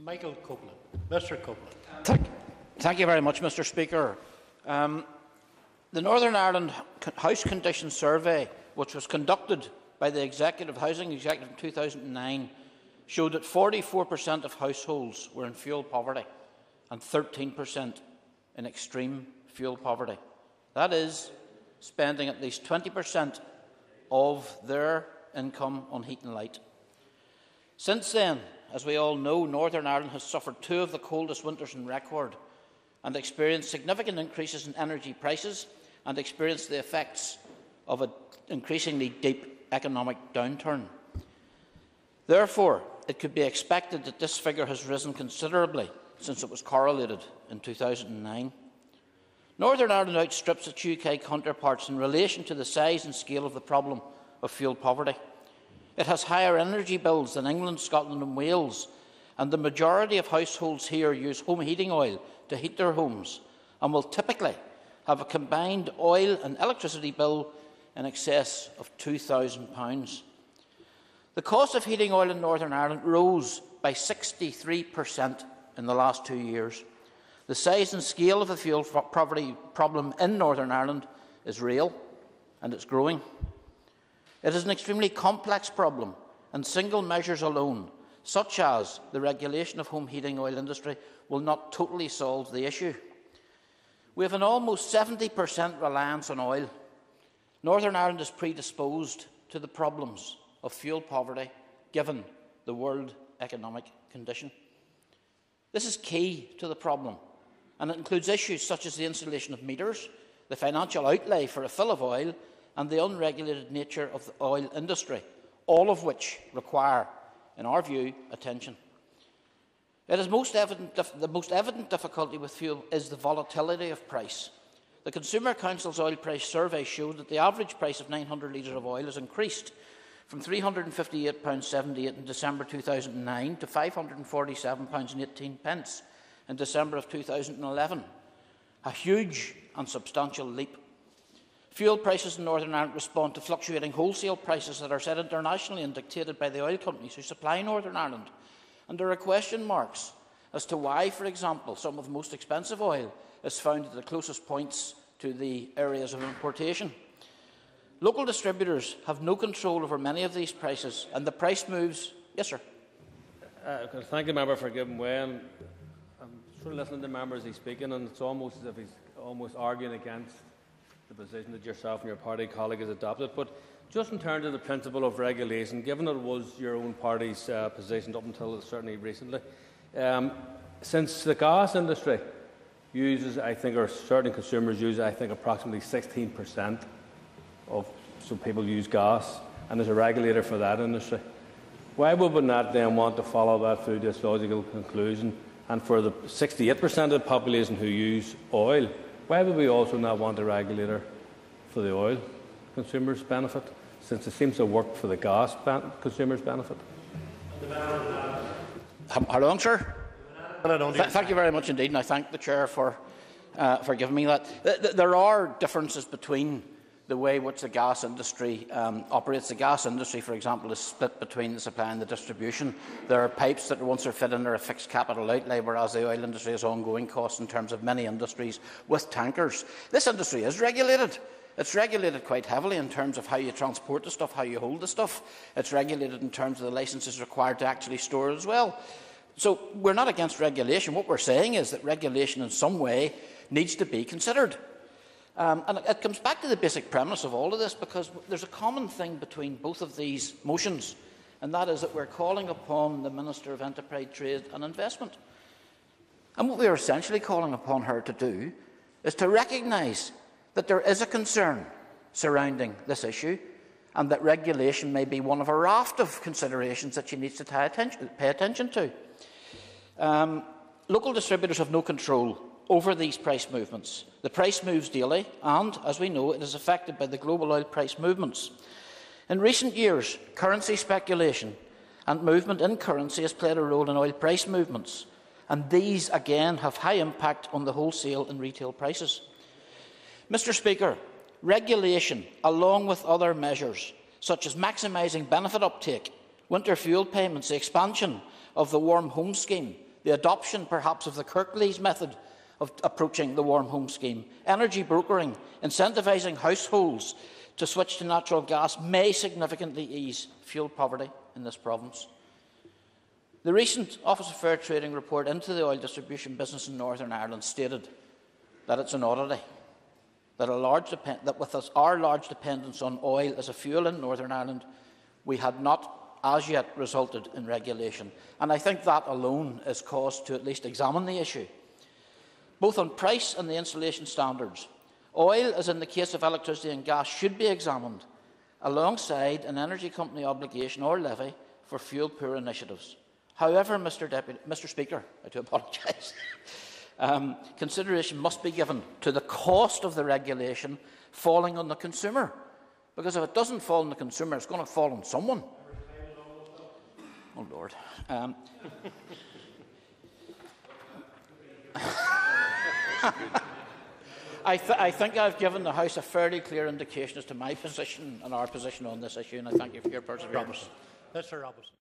Michael Copeland. Mr. Copeland. Thank you very much, Mr. Speaker. The Northern Ireland House Condition Survey, which was conducted by the Housing Executive in 2009, showed that 44% of households were in fuel poverty and 13% in extreme fuel poverty. That is, spending at least 20% of their income on heat and light. Since then, as we all know, Northern Ireland has suffered two of the coldest winters on record and experienced significant increases in energy prices and experienced the effects of an increasingly deep economic downturn. Therefore, it could be expected that this figure has risen considerably since it was correlated in 2009. Northern Ireland outstrips its UK counterparts in relation to the size and scale of the problem of fuel poverty. It has higher energy bills than England, Scotland and Wales, and the majority of households here use home heating oil to heat their homes and will typically have a combined oil and electricity bill in excess of £2,000. The cost of heating oil in Northern Ireland rose by 63% in the last 2 years. The size and scale of the fuel poverty problem in Northern Ireland is real, and it's growing. It is an extremely complex problem, and single measures alone, such as the regulation of home heating oil industry, will not totally solve the issue. We have an almost 70% reliance on oil. Northern Ireland is predisposed to the problems of fuel poverty, given the world economic condition. This is key to the problem, and it includes issues such as the installation of meters, the financial outlay for a fill of oil, and the unregulated nature of the oil industry, all of which require, in our view, attention. It is the most evident difficulty with fuel is the volatility of price. The Consumer Council's oil price survey showed that the average price of 900 litres of oil has increased from £358.78 in December 2009 to £547.18 in December of 2011, a huge and substantial leap. Fuel prices in Northern Ireland respond to fluctuating wholesale prices that are set internationally and dictated by the oil companies who supply Northern Ireland. And there are question marks as to why, for example, some of the most expensive oil is found at the closest points to the areas of importation. Local distributors have no control over many of these prices, and the price moves. Yes, sir. Thank the member for giving way. I'm sort of listening to the member as he's speaking, and it's almost as if he's almost arguing against the position that yourself and your party colleague has adopted. But just in terms of the principle of regulation, given that it was your own party's position up until certainly recently, since the gas industry uses, I think, or certain consumers use, I think, approximately 16% of, so people use gas, and there's a regulator for that industry. Why would we not then want to follow that through this logical conclusion? And for the 68% of the population who use oil, why would we also not want a regulator for the oil consumers' benefit, since it seems to work for the gas consumers' benefit? How long, sir? Thank you very much indeed, and I thank the Chair for giving me that. There are differences between the way which the gas industry operates. The gas industry, for example, is split between the supply and the distribution. There are pipes that once they're fitted in are a fixed capital outlay, whereas the oil industry has ongoing costs in terms of many industries with tankers. This industry is regulated. It's regulated quite heavily in terms of how you transport the stuff, how you hold the stuff. It's regulated in terms of the licences required to actually store it as well. So we're not against regulation. What we're saying is that regulation in some way needs to be considered. And it comes back to the basic premise of all of this, because there's a common thing between both of these motions, and that is that we're calling upon the Minister of Enterprise, Trade and Investment. And what we are essentially calling upon her to do is to recognise that there is a concern surrounding this issue, and that regulation may be one of a raft of considerations that she needs to pay attention to. Local distributors have no control over these price movements. The price moves daily, and, as we know, it is affected by the global oil price movements. In recent years, currency speculation and movement in currency has played a role in oil price movements, and these, again, have high impact on the wholesale and retail prices. Mr. Speaker, regulation, along with other measures, such as maximising benefit uptake, winter fuel payments, the expansion of the Warm Home Scheme, the adoption perhaps of the Kirklees method of approaching the warm home scheme, energy brokering, incentivising households to switch to natural gas may significantly ease fuel poverty in this province. The recent Office of Fair Trading report into the oil distribution business in Northern Ireland stated that it's an oddity that with our large dependence on oil as a fuel in Northern Ireland, we had not as yet resulted in regulation. And I think that alone is cause to at least examine the issue. Both on price and the installation standards, oil, as in the case of electricity and gas, should be examined alongside an energy company obligation or levy for fuel-poor initiatives. However, Mr. Speaker, I do apologise, consideration must be given to the cost of the regulation falling on the consumer, because if it doesn't fall on the consumer, it's going to fall on someone. Oh, Lord. I think I've given the House a fairly clear indication as to my position and our position on this issue, and I thank you for your perseverance. Mr. Robinson.